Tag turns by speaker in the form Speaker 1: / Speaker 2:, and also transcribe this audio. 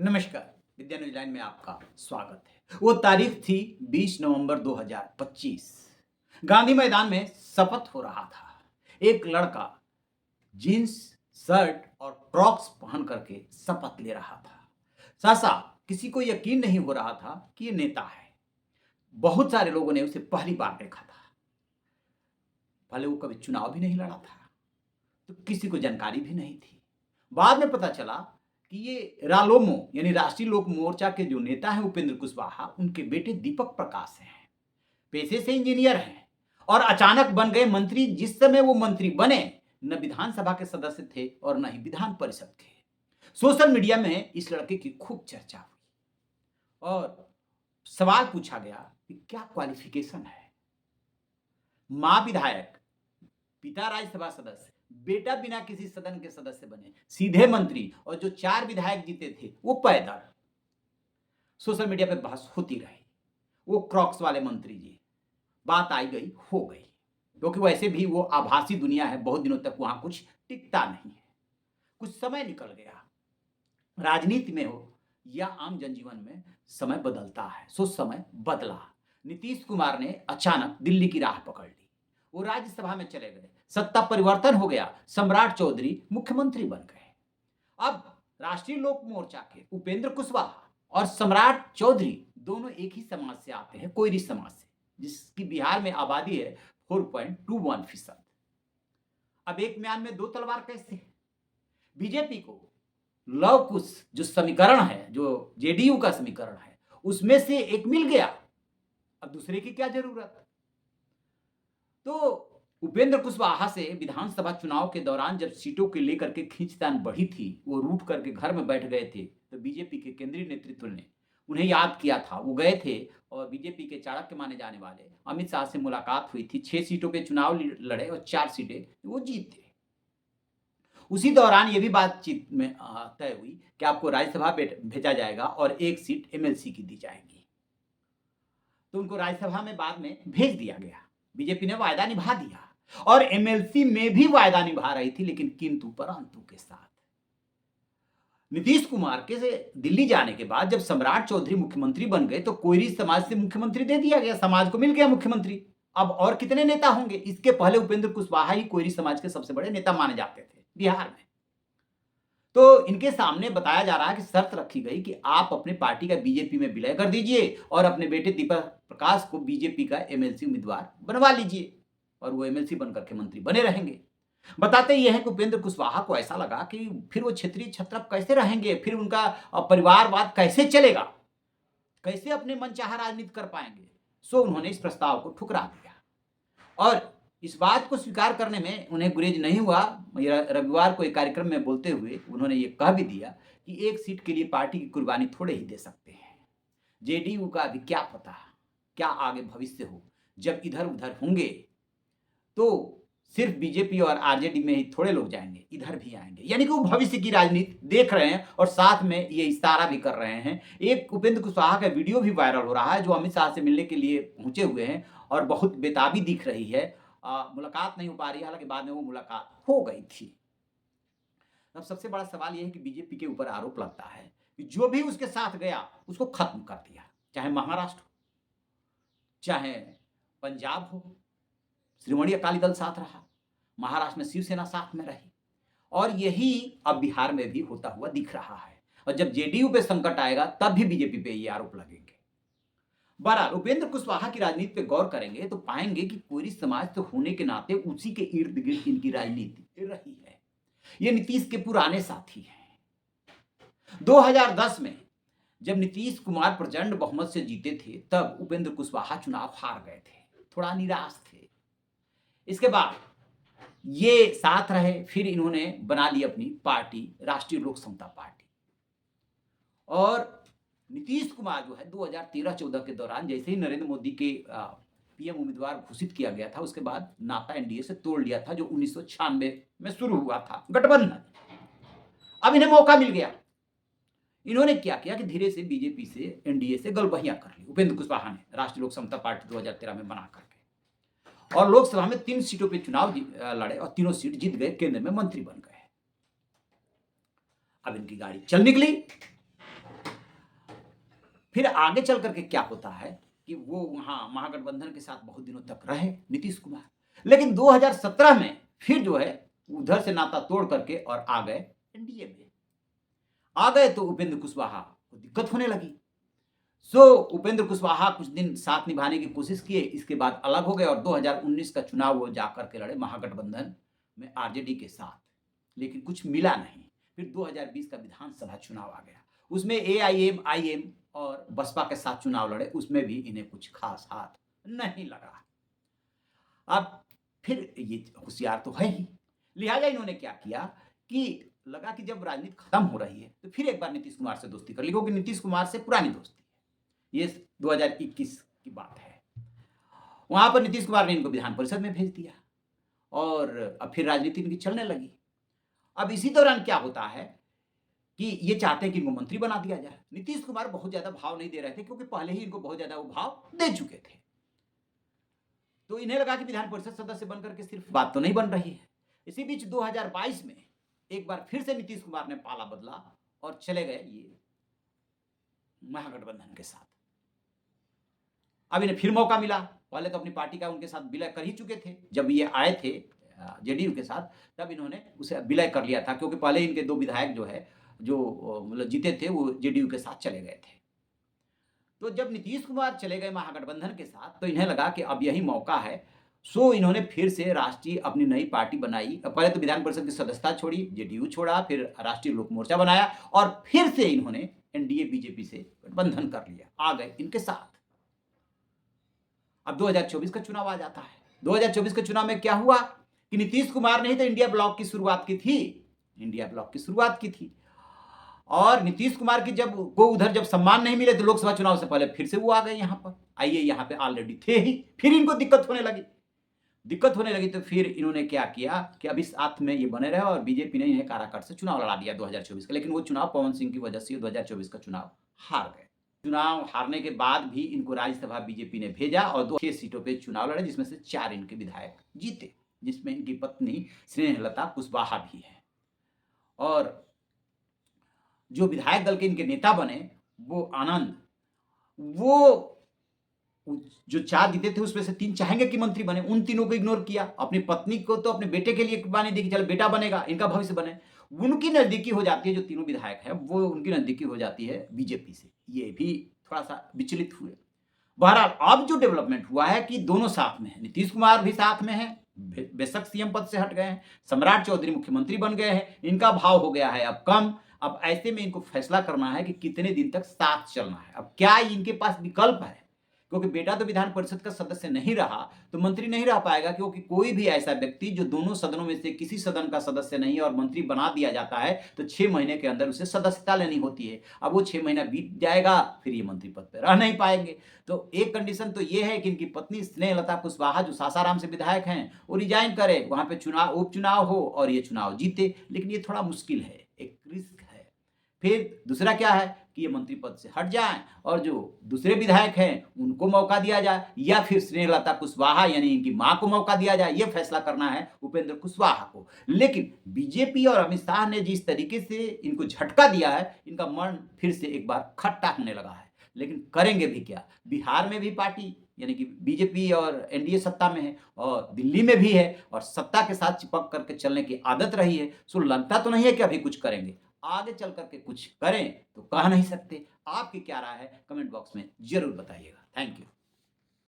Speaker 1: नमस्कार। विद्या news line में आपका स्वागत है। वो तारीख थी 20 नवंबर 2025। गांधी मैदान में शपथ हो रहा था। एक लड़का जीन्स शर्ट और क्रॉक्स पहन करके शपथ ले रहा था। सासा किसी को यकीन नहीं हो रहा था कि ये नेता है। बहुत सारे लोगों ने उसे पहली बार देखा था। पहले वो कभी चुनाव भी नहीं लड़ा था, तो किसी को जानकारी भी नहीं थी। बाद में पता चला कि ये रालोमो यानी राष्ट्रीय लोक मोर्चा के जो नेता हैं उपेंद्र कुशवाहा, उनके बेटे दीपक प्रकाश हैं। पेशे से इंजीनियर हैं और अचानक बन गए मंत्री। जिस समय वो मंत्री बने, न विधानसभा के सदस्य थे और न ही विधान परिषद के। सोशल मीडिया में इस लड़के की खूब चर्चा हुई और सवाल पूछा गया कि क्या क्वालिफिकेशन है। मां विधायक, पिता राज्यसभा सदस्य, बेटा बिना किसी सदन के सदस्य बने सीधे मंत्री, और जो 4 विधायक जीते थे वो पैदल। सोशल मीडिया पे बहस होती रही। वो क्रॉक्स वाले मंत्री जी, बात आई गई हो गई, क्योंकि वैसे भी वो आभासी दुनिया है। बहुत दिनों तक वहां कुछ टिकता नहीं है। कुछ समय निकल गया। राजनीति में हो या आम जनजीवन में समय बदलता है। सो समय बदला। नीतीश कुमार ने अचानक दिल्ली की राह पकड़ ली। वो राज्यसभा में चले गए। सत्ता परिवर्तन हो गया। सम्राट चौधरी मुख्यमंत्री बन गए। अब राष्ट्रीय लोक मोर्चा के उपेंद्र कुशवाहा और सम्राट चौधरी दोनों एक ही समाज से आते हैं, कोयरी समाज से, जिसकी बिहार में आबादी है 4.21%। अब एक म्यान में दो तलवार कैसे? बीजेपी को लव कुश जो समीकरण है, जो जेडीयू का समीकरण है, उसमें से एक मिल गया। अब दूसरे की क्या जरूरत? तो उपेंद्र कुशवाहा से विधानसभा चुनाव के दौरान जब सीटों के लेकर के खींचतान बढ़ी थी, वो रूठ करके घर में बैठ गए थे, तो बीजेपी के केंद्रीय नेतृत्व ने उन्हें याद किया था। वो गए थे और बीजेपी के चाणक्य माने जाने वाले अमित शाह से मुलाकात हुई थी। 6 सीटों पे चुनाव लड़े और 4 सीटें वो जीते। उसी दौरान ये भी बातचीत में तय हुई कि आपको राज्यसभा भेजा जाएगा और 1 सीट एमएलसी की दी जाएगी। तो उनको राज्यसभा में बाद में भेज दिया गया। बीजेपी ने वायदा निभा दिया और एमएलसी में भी वायदा निभा रही थी, लेकिन किंतु परंतु के साथ। नीतीश कुमार के से दिल्ली जाने के बाद जब सम्राट चौधरी मुख्यमंत्री बन गए, तो कोयरी समाज से मुख्यमंत्री दे दिया गया। समाज को मिल गया मुख्यमंत्री। अब और कितने नेता होंगे? इसके पहले उपेंद्र कुशवाहा ही कोयरी समाज के सबसे बड़े नेता माने जाते थे बिहार में। तो इनके सामने बताया जा रहा है कि शर्त रखी गई कि आप अपने पार्टी का बीजेपी में विलय कर दीजिए और अपने बेटे दीपक प्रकाश को बीजेपी का एमएलसी उम्मीदवार बनवा लीजिए, और वो एमएलसी बनकर के मंत्री बने रहेंगे। बताते ये हैं कि उपेंद्र कुशवाहा को ऐसा लगा कि फिर वो क्षेत्रीय छत्रप कैसे रहेंगे, फिर उनका परिवारवाद कैसे चलेगा, कैसे अपने मनचाहा राजनीति कर पाएंगे। सो उन्होंने इस प्रस्ताव को ठुकरा दिया और इस बात को स्वीकार करने में उन्हें गुरेज नहीं हुआ। रविवार को एक कार्यक्रम में बोलते हुए उन्होंने ये कह भी दिया कि 1 सीट के लिए पार्टी की कुर्बानी थोड़े ही दे सकते हैं। जेडीयू का अभी क्या पता, क्या आगे भविष्य हो। जब इधर उधर होंगे तो सिर्फ बीजेपी और आरजेडी में ही थोड़े लोग जाएंगे, इधर भी आएंगे। यानी कि वो भविष्य की राजनीति देख रहे हैं और साथ में ये इशारा भी कर रहे हैं। एक उपेंद्र कुशवाहा का वीडियो भी वायरल हो रहा है, जो अमित शाह से मिलने के लिए पहुंचे हुए हैं और बहुत बेताबी दिख रही है। मुलाकात नहीं हो पा रही है, हालांकि बाद में वो मुलाकात हो गई थी। अब सबसे बड़ा सवाल यह है कि बीजेपी के ऊपर आरोप लगता है कि जो भी उसके साथ गया उसको खत्म कर दिया। चाहे महाराष्ट्र हो, चाहे पंजाब हो, श्रोमणी अकाली दल साथ रहा, महाराष्ट्र में शिवसेना साथ में रही, और यही अब बिहार में भी होता हुआ दिख रहा है। और जब जेडीयू पे संकट आएगा तब भी बीजेपी पे ये आरोप लगेंगे। बहरहाल उपेंद्र कुशवाहा की राजनीति पे गौर करेंगे तो पाएंगे कि कोयरी समाज तो होने के नाते उसी के इर्द गिर्द इनकी राजनीति रही है। ये नीतीश के पुराने साथी हैं। 2010 में जब नीतीश कुमार प्रचंड बहुमत से जीते थे, तब उपेंद्र कुशवाहा चुनाव हार गए थे, थोड़ा निराश थे। इसके बाद ये साथ रहे, फिर इन्होंने बना ली अपनी पार्टी राष्ट्रीय लोक समता पार्टी। और नीतीश कुमार जो है 2013-14 के दौरान जैसे ही नरेंद्र मोदी के पीएम उम्मीदवार घोषित किया गया था, उसके बाद नाता एनडीए से तोड़ लिया था, जो 1996 में शुरू हुआ था गठबंधन। अब इन्हें मौका मिल गया। इन्होंने क्या किया कि धीरे से बीजेपी से एनडीए से गलबहियां कर ली उपेंद्र कुशवाहा ने, राष्ट्रीय लोक समता पार्टी 2013 में बना करके, और लोकसभा में 3 सीटों पे चुनाव लड़े और तीनों सीट जीत गए, केंद्र में मंत्री बन गए। अब इनकी गाड़ी चल निकली। फिर आगे चल करके क्या होता है कि वो वहाँ महागठबंधन के साथ बहुत दिनों तक रहे नीतीश कुमार, लेकिन 2017 में फिर जो है उधर से नाता तोड़ करके और आ गए एनडीए में। आ गए तो उपेंद्र कुशवाहा को दिक्कत होने लगी। उपेंद्र कुशवाहा कुछ दिन साथ निभाने की कोशिश किए, इसके बाद अलग हो गए और 2019 का चुनाव वो जाकर के लड़े महागठबंधन में आरजेडी के साथ, लेकिन कुछ मिला नहीं। फिर 2020 का विधानसभा चुनाव आ गया, उसमें एआईएम और बसपा के साथ चुनाव लड़े, उसमें भी इन्हें कुछ खास हाथ नहीं लगा। अब फिर ये होशियार तो है ही, लिहाजा इन्होंने क्या किया कि लगा कि जब राजनीति खत्म हो रही है तो फिर एक बार नीतीश कुमार से दोस्ती कर ली, क्योंकि नीतीश कुमार से पुरानी दोस्ती है। ये 2021 की बात है। वहां पर नीतीश कुमार ने इनको विधान परिषद में भेज दिया और अब फिर राजनीति इनकी चलने लगी। अब इसी दौरान क्या होता है कि ये चाहते हैं कि इनको मंत्री बना दिया जाए। नीतीश कुमार बहुत ज्यादा भाव नहीं दे रहे थे, क्योंकि पहले ही इनको बहुत ज्यादा वो भाव दे चुके थे। तो इन्हें लगा कि विधान परिषद सदस्य बनकर के सिर्फ बात तो नहीं बन रही है। इसी बीच 2022 में एक बार फिर से नीतीश कुमार ने पाला बदला और चले गए ये महागठबंधन के साथ। अब इन्हें फिर मौका मिला। पहले तो अपनी पार्टी का उनके साथ विलय कर ही चुके थे, जब ये आए थे जेडीयू के साथ तब इन्होंने उसे विलय कर लिया था, क्योंकि पहले इनके दो विधायक जो मतलब जीते थे वो जेडीयू के साथ चले गए थे। तो जब नीतीश कुमार चले गए महागठबंधन के साथ तो इन्हें लगा कि अब यही मौका है। इन्होंने फिर से राष्ट्रीय अपनी नई पार्टी बनाई। पहले तो विधान परिषद की सदस्यता छोड़ी, जेडीयू छोड़ा, फिर राष्ट्रीय लोक मोर्चा बनाया और फिर से इन्होंने एनडीए बीजेपी से गठबंधन कर लिया, आ गए इनके साथ। अब 2024 का चुनाव आ जाता है। 2024 के चुनाव में क्या हुआ कि नीतीश कुमार ने ही तो इंडिया ब्लॉक की शुरुआत की थी। और नीतीश कुमार की जब उधर सम्मान नहीं मिले तो लोकसभा चुनाव से पहले फिर से वो आ गए यहाँ पर। आइए, यहाँ पे ऑलरेडी थे ही, फिर इनको दिक्कत होने लगी तो फिर इन्होंने क्या किया कि अभी साथ में ये बने रहे और बीजेपी ने इन्हें काराकाट से चुनाव लड़ा दिया 2024 का। लेकिन वो चुनाव पवन सिंह की वजह से 2024 का चुनाव हार गए। चुनाव हारने के बाद भी इनको राज्यसभा बीजेपी ने भेजा और 6 सीटों पे चुनाव लड़े, जिसमें से 4 इनके विधायक जीते, जिसमें इनकी पत्नी स्नेहलता कुशवाहा भी है। और जो विधायक दल के इनके नेता बने वो आनंद, वो जो 4 जीते थे उसमें से 3 चाहेंगे कि मंत्री बने, उन तीनों को इग्नोर किया। अपनी पत्नी को तो अपने बेटे के लिए माने दी कि चल बेटा बनेगा, इनका भविष्य बने। उनकी नजदीकी हो जाती है, जो तीनों विधायक हैं वो उनकी नजदीकी हो जाती है बीजेपी से। ये भी थोड़ा सा विचलित हुए। बहरहाल अब जो डेवलपमेंट हुआ है कि दोनों साथ में है, नीतीश कुमार भी साथ में है, बेशक सीएम पद से हट गए हैं, सम्राट चौधरी मुख्यमंत्री बन गए हैं, इनका भाव हो गया है अब कम। अब ऐसे में इनको फैसला करना है कि कितने दिन तक साथ चलना है। अब क्या इनके पास विकल्प है, क्योंकि बेटा तो विधान परिषद का सदस्य नहीं रहा तो मंत्री नहीं रह पाएगा, क्योंकि कोई भी ऐसा व्यक्ति जो दोनों सदनों में से किसी सदन का सदस्य नहीं है और मंत्री बना दिया जाता है तो 6 महीने के अंदर उसे सदस्यता लेनी होती है। अब वो 6 महीना बीत जाएगा, फिर ये मंत्री पद पर रह नहीं पाएंगे। तो एक कंडीशन तो ये है कि इनकी पत्नी स्नेहलता कुशवाहा जो सासाराम से विधायक हैं वो रिजाइन करे, वहां पे उपचुनाव हो और ये चुनाव जीते। लेकिन ये थोड़ा मुश्किल है, एक रिस्क है। फिर दूसरा क्या है कि ये मंत्री पद से हट जाएं और जो दूसरे विधायक हैं उनको मौका दिया जाए, या फिर स्नेहलता कुशवाहा यानी इनकी मां को मौका दिया जाए। ये फैसला करना है उपेंद्र कुशवाहा को। लेकिन बीजेपी और अमित शाह ने जिस तरीके से इनको झटका दिया है, इनका मन फिर से एक बार खट्टा होने लगा है। लेकिन करेंगे भी क्या, बिहार में भी पार्टी यानी कि बीजेपी और एनडीए सत्ता में है और दिल्ली में भी है और सत्ता के साथ चिपक करके चलने की आदत रही है। लगता तो नहीं है कि अभी कुछ करेंगे, आगे चल करके कुछ करें तो कह नहीं सकते। आपकी क्या राय है कमेंट बॉक्स में जरूर बताइएगा। Thank you.